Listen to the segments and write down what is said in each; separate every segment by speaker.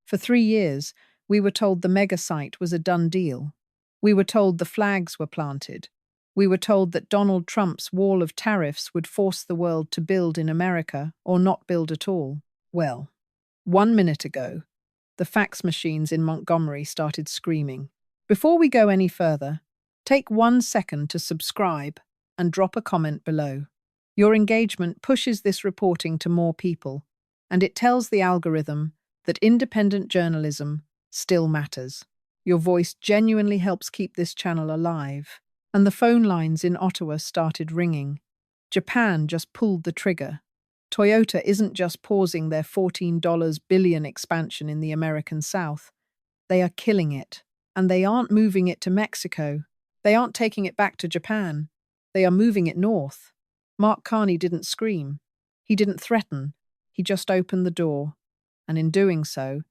Speaker 1: For 3 years, we were told the megasite was a done deal. We were told the flags were planted. We were told that Donald Trump's wall of tariffs would force the world to build in America or not build at all. Well, 1 minute ago, the fax machines in Montgomery started screaming. Before we go any further, take 1 second to subscribe and drop a comment below. Your engagement pushes this reporting to more people, and it tells the algorithm that independent journalism still matters. Your voice genuinely helps keep this channel alive. And the phone lines in Ottawa started ringing. Japan just pulled the trigger. Toyota isn't just pausing their $14 billion expansion in the American South. They are killing it. And they aren't moving it to Mexico. They aren't taking it back to Japan. They are moving it north. Mark Carney didn't scream. He didn't threaten. He just opened the door. And in doing so,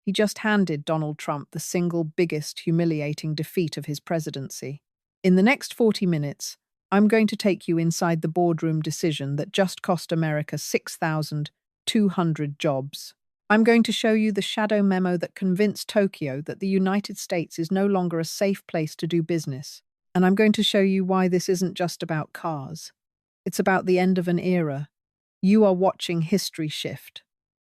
Speaker 1: he just handed Donald Trump the single biggest humiliating defeat of his presidency. In the next 40 minutes, I'm going to take you inside the boardroom decision that just cost America 6,200 jobs. I'm going to show you the shadow memo that convinced Tokyo that the United States is no longer a safe place to do business. And I'm going to show you why this isn't just about cars. It's about the end of an era. You are watching history shift,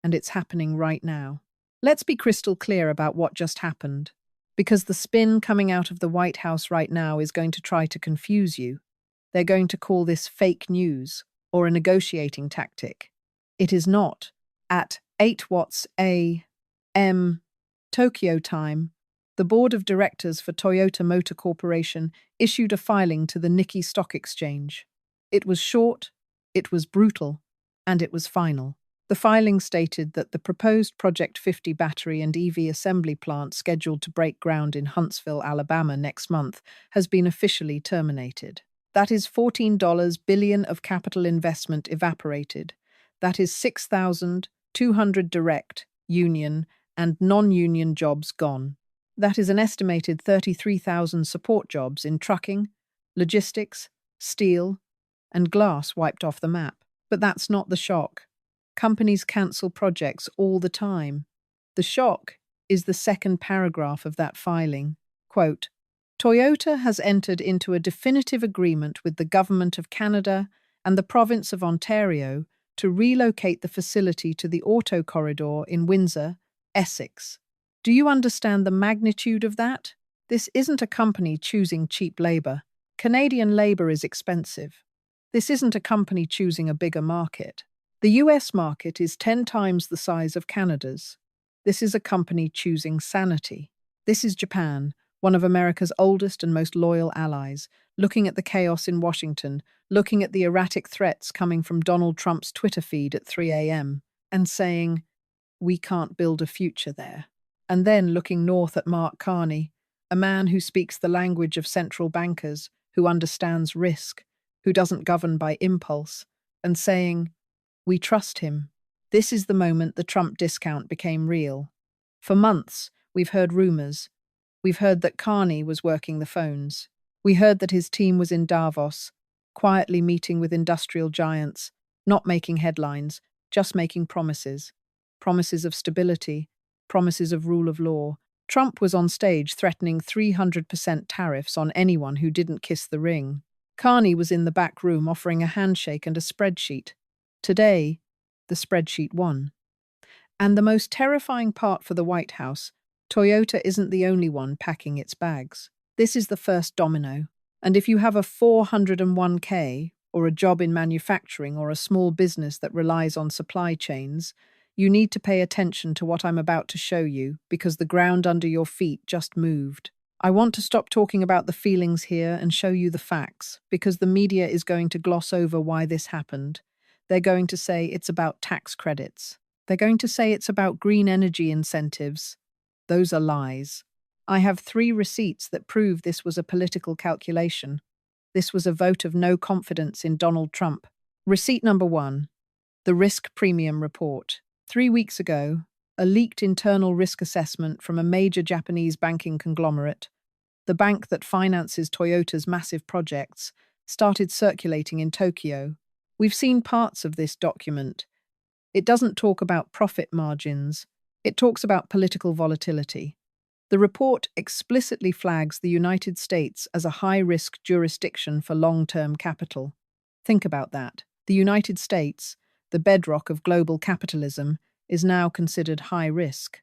Speaker 1: and it's happening right now. Let's be crystal clear about what just happened. Because the spin coming out of the White House right now is going to try to confuse you. They're going to call this fake news or a negotiating tactic. It is not. At 8 watts a.m. Tokyo time, the board of directors for Toyota Motor Corporation issued a filing to the Nikkei Stock Exchange. It was short, it was brutal, and it was final. The filing stated that the proposed Project 50 battery and EV assembly plant scheduled to break ground in Huntsville, Alabama next month has been officially terminated. That is $14 billion of capital investment evaporated. That is 6,200 direct, union, and non-union jobs gone. That is an estimated 33,000 support jobs in trucking, logistics, steel, and glass wiped off the map. But that's not the shock. Companies cancel projects all the time. The shock is the second paragraph of that filing. Quote, Toyota has entered into a definitive agreement with the Government of Canada and the Province of Ontario to relocate the facility to the Auto Corridor in Windsor, Essex. Do you understand the magnitude of that? This isn't a company choosing cheap labor. Canadian labor is expensive. This isn't a company choosing a bigger market. The US market is 10 times the size of Canada's. This is a company choosing sanity. This is Japan, one of America's oldest and most loyal allies, looking at the chaos in Washington, looking at the erratic threats coming from Donald Trump's Twitter feed at 3 a.m., and saying, we can't build a future there. And then looking north at Mark Carney, a man who speaks the language of central bankers, who understands risk, who doesn't govern by impulse, and saying, we trust him. This is the moment the Trump discount became real. For months, we've heard rumors. We've heard that Carney was working the phones. We heard that his team was in Davos, quietly meeting with industrial giants, not making headlines, just making promises. Promises of stability, promises of rule of law. Trump was on stage threatening 300% tariffs on anyone who didn't kiss the ring. Carney was in the back room offering a handshake and a spreadsheet. Today, the spreadsheet won. And the most terrifying part for the White House, Toyota isn't the only one packing its bags. This is the first domino. And if you have a 401k, or a job in manufacturing, or a small business that relies on supply chains, you need to pay attention to what I'm about to show you, because the ground under your feet just moved. I want to stop talking about the feelings here and show you the facts, because the media is going to gloss over why this happened. They're going to say it's about tax credits. They're going to say it's about green energy incentives. Those are lies. I have 3 receipts that prove this was a political calculation. This was a vote of no confidence in Donald Trump. Receipt number 1, the risk premium report. 3 weeks ago, a leaked internal risk assessment from a major Japanese banking conglomerate, the bank that finances Toyota's massive projects, started circulating in Tokyo. We've seen parts of this document. It doesn't talk about profit margins, It talks about political volatility. The report explicitly flags the United States as a high-risk jurisdiction for long-term capital. Think about that. The United States, the bedrock of global capitalism, is now considered high risk.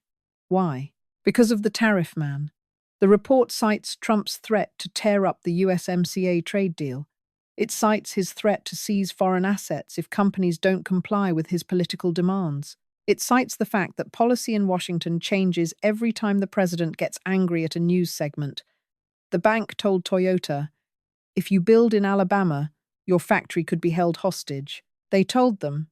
Speaker 1: Why? Because of the tariff man. The report cites Trump's threat to tear up the USMCA trade deal. It cites his threat to seize foreign assets if companies don't comply with his political demands. It cites the fact that policy in Washington changes every time the president gets angry at a news segment. The bank told Toyota, "If you build in Alabama, your factory could be held hostage." They told them,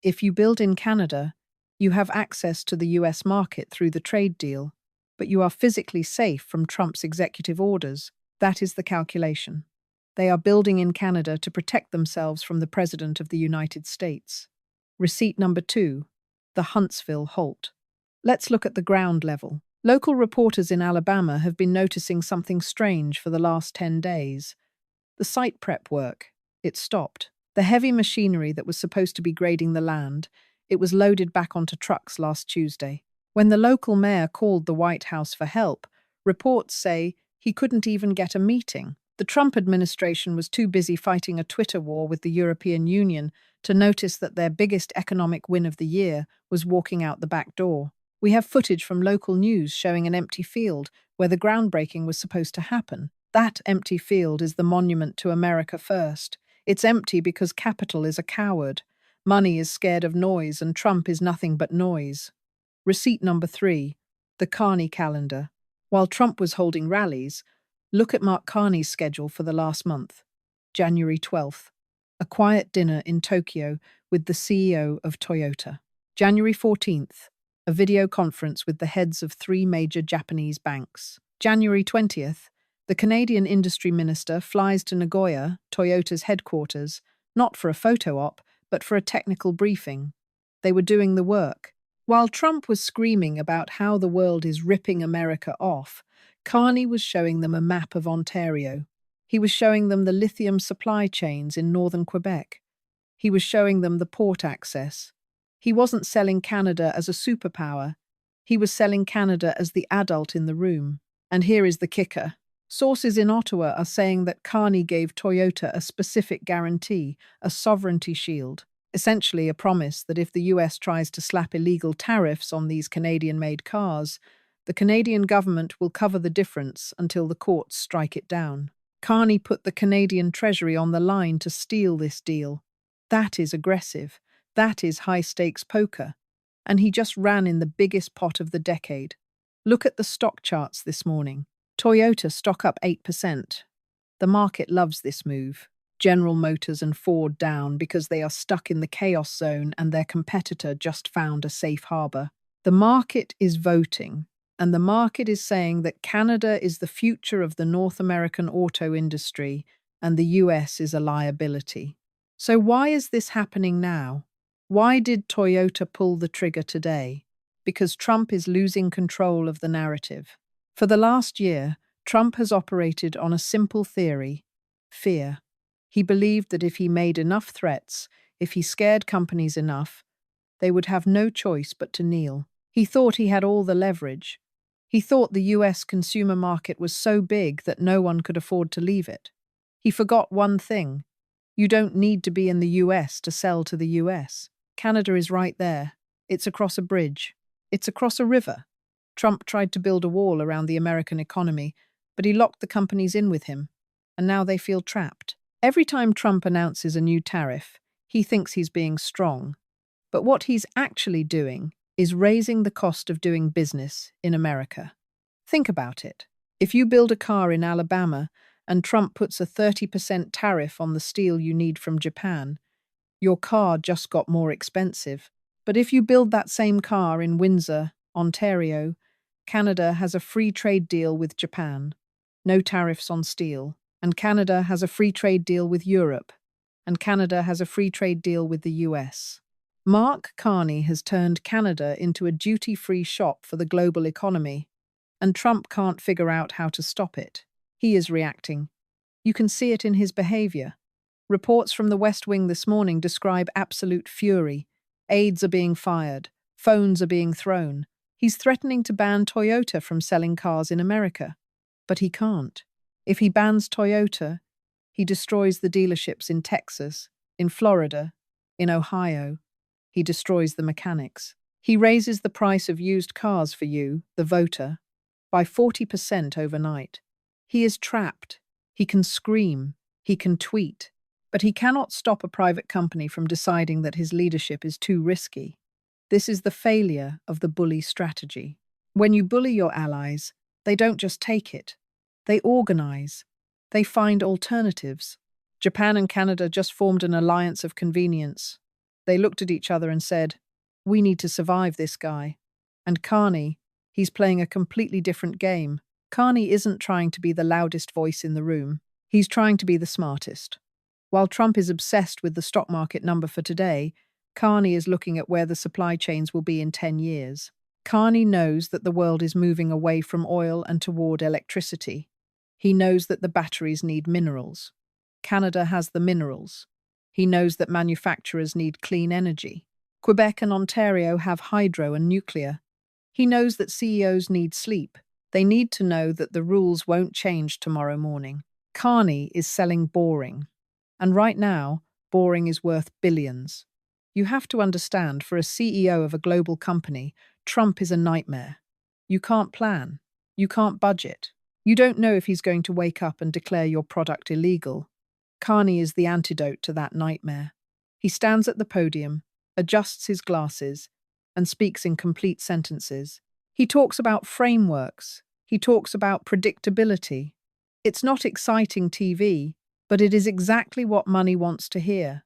Speaker 1: "If you build in Canada, you have access to the US market through the trade deal, but you are physically safe from Trump's executive orders." That is the calculation. They are building in Canada to protect themselves from the President of the United States. Receipt number 2. The Huntsville Halt. Let's look at the ground level. Local reporters in Alabama have been noticing something strange for the last 10 days. The site prep work. It stopped. The heavy machinery that was supposed to be grading the land, it was loaded back onto trucks last Tuesday. When the local mayor called the White House for help, reports say he couldn't even get a meeting. The Trump administration was too busy fighting a Twitter war with the European Union to notice that their biggest economic win of the year was walking out the back door. We have footage from local news showing an empty field where the groundbreaking was supposed to happen. That empty field is the monument to America First. It's empty because capital is a coward. Money is scared of noise, and Trump is nothing but noise. Receipt number 3. The Carney calendar. While Trump was holding rallies, look at Mark Carney's schedule for the last month. January 12th. A quiet dinner in Tokyo with the CEO of Toyota. January 14th. A video conference with the heads of 3 major Japanese banks. January 20th. The Canadian industry minister flies to Nagoya, Toyota's headquarters, not for a photo op, but for a technical briefing. They were doing the work. While Trump was screaming about how the world is ripping America off, Carney was showing them a map of Ontario. He was showing them the lithium supply chains in northern Quebec. He was showing them the port access. He wasn't selling Canada as a superpower. He was selling Canada as the adult in the room. And here is the kicker. Sources in Ottawa are saying that Carney gave Toyota a specific guarantee, a sovereignty shield, essentially a promise that if the US tries to slap illegal tariffs on these Canadian-made cars, the Canadian government will cover the difference until the courts strike it down. Carney put the Canadian Treasury on the line to steal this deal. That is aggressive. That is high-stakes poker. And he just ran in the biggest pot of the decade. Look at the stock charts this morning. Toyota stock up 8%. The market loves this move. General Motors and Ford down because they are stuck in the chaos zone and their competitor just found a safe harbor. The market is voting. And the market is saying that Canada is the future of the North American auto industry and the US is a liability. So why is this happening now? Why did Toyota pull the trigger today? Because Trump is losing control of the narrative. For the last year, Trump has operated on a simple theory: fear. He believed that if he made enough threats, if he scared companies enough, they would have no choice but to kneel. He thought he had all the leverage. He thought the US consumer market was so big that no one could afford to leave it. He forgot one thing. You don't need to be in the US to sell to the US. Canada is right there. It's across a bridge. It's across a river. Trump tried to build a wall around the American economy, but he locked the companies in with him, and now they feel trapped. Every time Trump announces a new tariff, he thinks he's being strong. But what he's actually doing is raising the cost of doing business in America. Think about it. If you build a car in Alabama and Trump puts a 30% tariff on the steel you need from Japan, your car just got more expensive. But if you build that same car in Windsor, Ontario, Canada has a free trade deal with Japan, no tariffs on steel, and Canada has a free trade deal with Europe, and Canada has a free trade deal with the US. Mark Carney has turned Canada into a duty-free shop for the global economy, and Trump can't figure out how to stop it. He is reacting. You can see it in his behavior. Reports from the West Wing this morning describe absolute fury. Aides are being fired. Phones are being thrown. He's threatening to ban Toyota from selling cars in America. But he can't. If he bans Toyota, he destroys the dealerships in Texas, in Florida, in Ohio. He destroys the mechanics. He raises the price of used cars for you, the voter, by 40% overnight. He is trapped. He can scream. He can tweet. But he cannot stop a private company from deciding that his leadership is too risky. This is the failure of the bully strategy. When you bully your allies, they don't just take it. They organize. They find alternatives. Japan and Canada just formed an alliance of convenience. They looked at each other and said, "We need to survive this guy." And Carney, he's playing a completely different game. Carney isn't trying to be the loudest voice in the room. He's trying to be the smartest. While Trump is obsessed with the stock market number for today, Carney is looking at where the supply chains will be in 10 years. Carney knows that the world is moving away from oil and toward electricity. He knows that the batteries need minerals. Canada has the minerals. He knows that manufacturers need clean energy. Quebec and Ontario have hydro and nuclear. He knows that CEOs need sleep. They need to know that the rules won't change tomorrow morning. Carney is selling boring. And right now, boring is worth billions. You have to understand, for a CEO of a global company, Trump is a nightmare. You can't plan. You can't budget. You don't know if he's going to wake up and declare your product illegal. Carney is the antidote to that nightmare. He stands at the podium, adjusts his glasses, and speaks in complete sentences. He talks about frameworks. He talks about predictability. It's not exciting TV, but it is exactly what money wants to hear.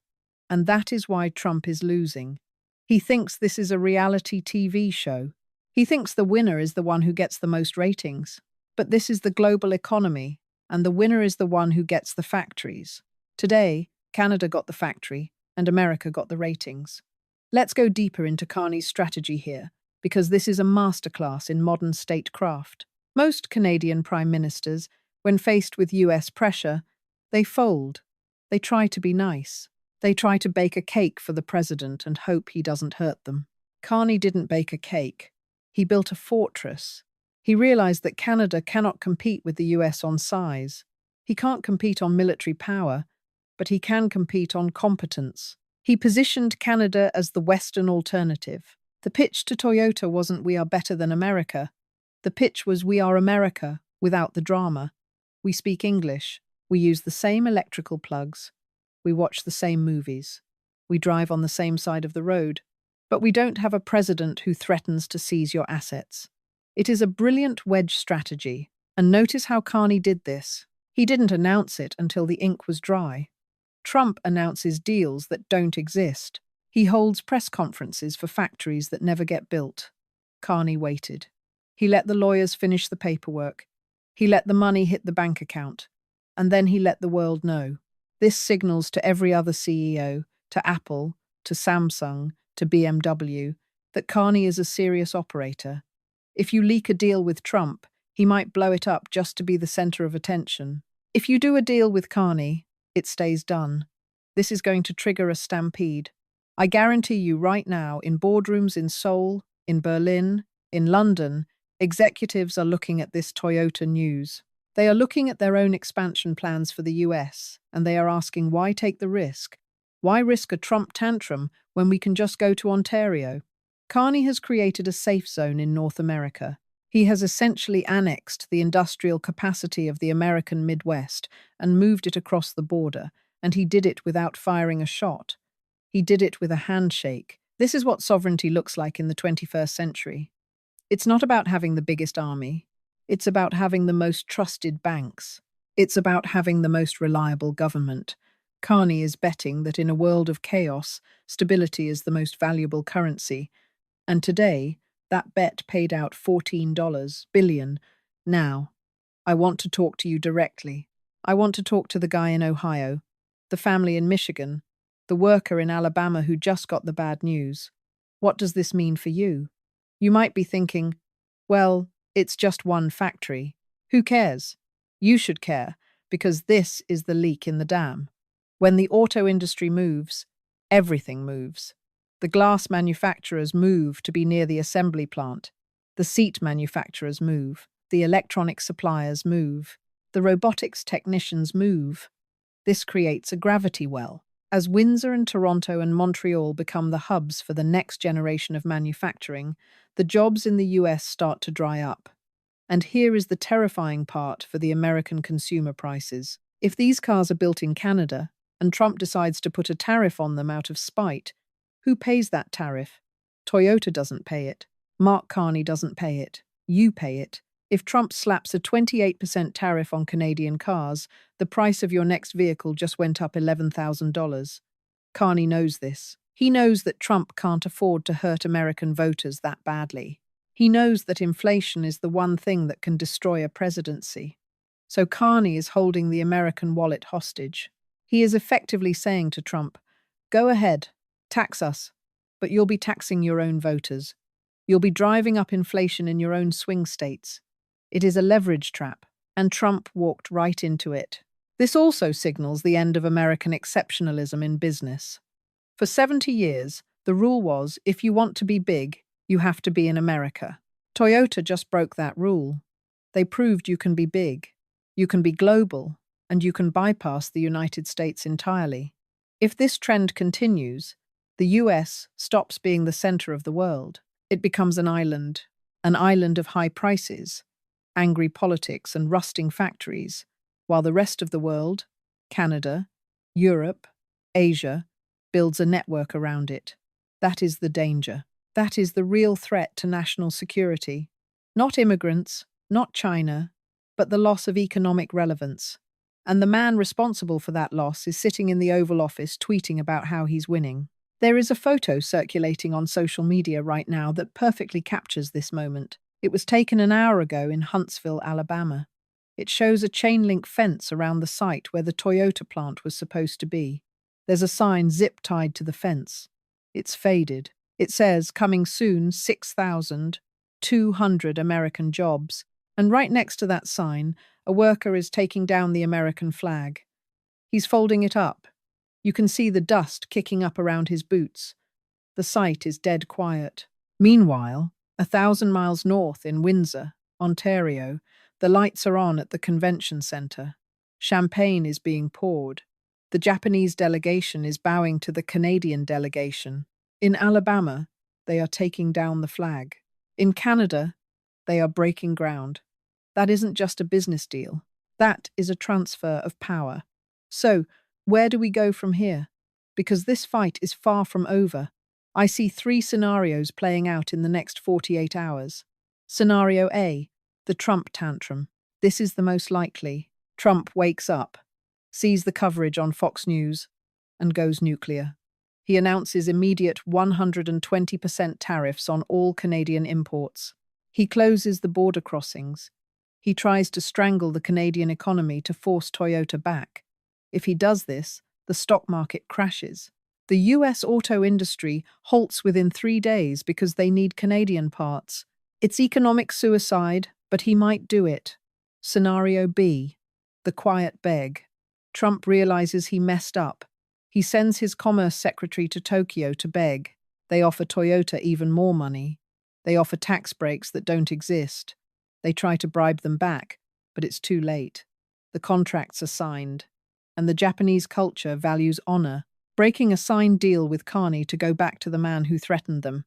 Speaker 1: And that is why Trump is losing. He thinks this is a reality TV show. He thinks the winner is the one who gets the most ratings. But this is the global economy, and the winner is the one who gets the factories. Today, Canada got the factory, and America got the ratings. Let's go deeper into Carney's strategy here, because this is a masterclass in modern statecraft. Most Canadian prime ministers, when faced with US pressure, they fold. They try to be nice. They try to bake a cake for the president and hope he doesn't hurt them. Carney didn't bake a cake. He built a fortress. He realized that Canada cannot compete with the US on size. He can't compete on military power, but he can compete on competence. He positioned Canada as the Western alternative. The pitch to Toyota wasn't "we are better than America." The pitch was "we are America, without the drama. We speak English. We use the same electrical plugs. We watch the same movies. We drive on the same side of the road. But we don't have a president who threatens to seize your assets." It is a brilliant wedge strategy, and notice how Carney did this. He didn't announce it until the ink was dry. Trump announces deals that don't exist. He holds press conferences for factories that never get built. Carney waited. He let the lawyers finish the paperwork. He let the money hit the bank account. And then he let the world know. This signals to every other CEO, to Apple, to Samsung, to BMW, that Carney is a serious operator. If you leak a deal with Trump, he might blow it up just to be the center of attention. If you do a deal with Carney, it stays done. This is going to trigger a stampede. I guarantee you right now, in boardrooms in Seoul, in Berlin, in London, executives are looking at this Toyota news. They are looking at their own expansion plans for the US, and they are asking, why take the risk? Why risk a Trump tantrum when we can just go to Ontario? Carney has created a safe zone in North America. He has essentially annexed the industrial capacity of the American Midwest and moved it across the border, and he did it without firing a shot. He did it with a handshake. This is what sovereignty looks like in the 21st century. It's not about having the biggest army. It's about having the most trusted banks. It's about having the most reliable government. Carney is betting that in a world of chaos, stability is the most valuable currency. And today, that bet paid out $14 billion. Now, I want to talk to you directly. I want to talk to the guy in Ohio, the family in Michigan, the worker in Alabama who just got the bad news. What does this mean for you? You might be thinking, well, it's just one factory. Who cares? You should care, because this is the leak in the dam. When the auto industry moves, everything moves. The glass manufacturers move to be near the assembly plant. The seat manufacturers move. The electronic suppliers move. The robotics technicians move. This creates a gravity well. As Windsor and Toronto and Montreal become the hubs for the next generation of manufacturing, the jobs in the US start to dry up. And here is the terrifying part for the American consumer prices. If these cars are built in Canada, and Trump decides to put a tariff on them out of spite, who pays that tariff? Toyota doesn't pay it. Mark Carney doesn't pay it. You pay it. If Trump slaps a 28% tariff on Canadian cars, the price of your next vehicle just went up $11,000. Carney knows this. He knows that Trump can't afford to hurt American voters that badly. He knows that inflation is the one thing that can destroy a presidency. So Carney is holding the American wallet hostage. He is effectively saying to Trump, "Go ahead, tax us, but you'll be taxing your own voters. You'll be driving up inflation in your own swing states." It is a leverage trap, and Trump walked right into it. This also signals the end of American exceptionalism in business. For 70 years, the rule was, if you want to be big, you have to be in America. Toyota just broke that rule. They proved you can be big, you can be global, and you can bypass the United States entirely. If this trend continues, the US stops being the center of the world. It becomes an island of high prices, angry politics and rusting factories, while the rest of the world, Canada, Europe, Asia, builds a network around it. That is the danger. That is the real threat to national security. Not immigrants, not China, but the loss of economic relevance. And the man responsible for that loss is sitting in the Oval Office tweeting about how he's winning. There is a photo circulating on social media right now that perfectly captures this moment. It was taken an hour ago in Huntsville, Alabama. It shows a chain-link fence around the site where the Toyota plant was supposed to be. There's a sign zip-tied to the fence. It's faded. It says, "Coming soon, 6,200 American jobs." And right next to that sign, a worker is taking down the American flag. He's folding it up. You can see the dust kicking up around his boots. The site is dead quiet. Meanwhile, 1,000 miles north in Windsor, Ontario, the lights are on at the convention center. Champagne is being poured. The Japanese delegation is bowing to the Canadian delegation. In Alabama, they are taking down the flag. In Canada, they are breaking ground. That isn't just a business deal. That is a transfer of power. So, where do we go from here? Because this fight is far from over. I see 3 scenarios playing out in the next 48 hours. Scenario A, the Trump tantrum. This is the most likely. Trump wakes up, sees the coverage on Fox News, and goes nuclear. He announces immediate 120% tariffs on all Canadian imports. He closes the border crossings. He tries to strangle the Canadian economy to force Toyota back. If he does this, the stock market crashes. The US auto industry halts within 3 days because they need Canadian parts. It's economic suicide, but he might do it. Scenario B, the quiet beg. Trump realizes he messed up. He sends his commerce secretary to Tokyo to beg. They offer Toyota even more money. They offer tax breaks that don't exist. They try to bribe them back, but it's too late. The contracts are signed. And the Japanese culture values honor, breaking a signed deal with Carney to go back to the man who threatened them.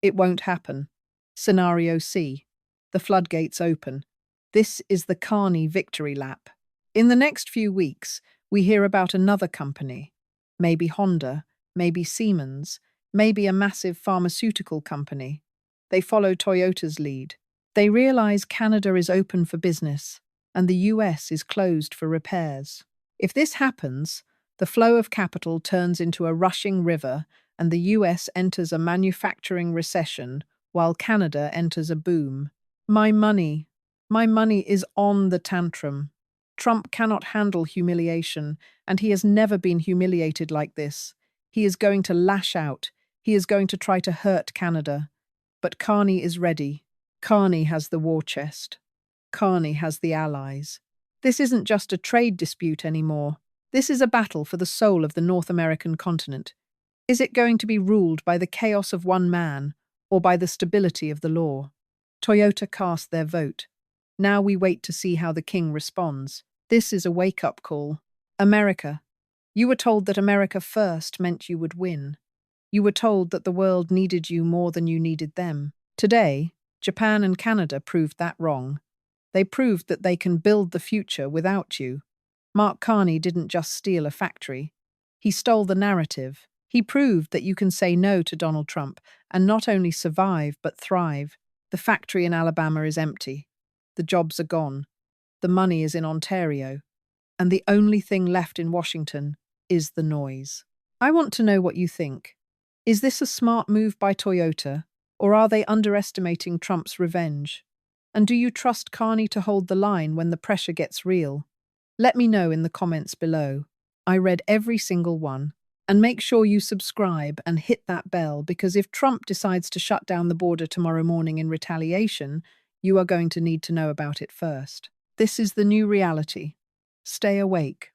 Speaker 1: It won't happen. Scenario C, the floodgates open. This is the Carney victory lap. In the next few weeks, we hear about another company. Maybe Honda, maybe Siemens, maybe a massive pharmaceutical company. They follow Toyota's lead. They realize Canada is open for business, and the US is closed for repairs. If this happens, the flow of capital turns into a rushing river, and the US enters a manufacturing recession, while Canada enters a boom. My money is on the tantrum. Trump cannot handle humiliation, and he has never been humiliated like this. He is going to lash out. He is going to try to hurt Canada. But Carney is ready. Carney has the war chest. Carney has the allies. This isn't just a trade dispute anymore. This is a battle for the soul of the North American continent. Is it going to be ruled by the chaos of one man or by the stability of the law? Toyota cast their vote. Now we wait to see how the king responds. This is a wake-up call. America. You were told that America first meant you would win. You were told that the world needed you more than you needed them. Today, Japan and Canada proved that wrong. They proved that they can build the future without you. Mark Carney didn't just steal a factory. He stole the narrative. He proved that you can say no to Donald Trump and not only survive but thrive. The factory in Alabama is empty. The jobs are gone. The money is in Ontario. And the only thing left in Washington is the noise. I want to know what you think. Is this a smart move by Toyota, or are they underestimating Trump's revenge? And do you trust Carney to hold the line when the pressure gets real? Let me know in the comments below. I read every single one. And make sure you subscribe and hit that bell, because if Trump decides to shut down the border tomorrow morning in retaliation, you are going to need to know about it first. This is the new reality. Stay awake.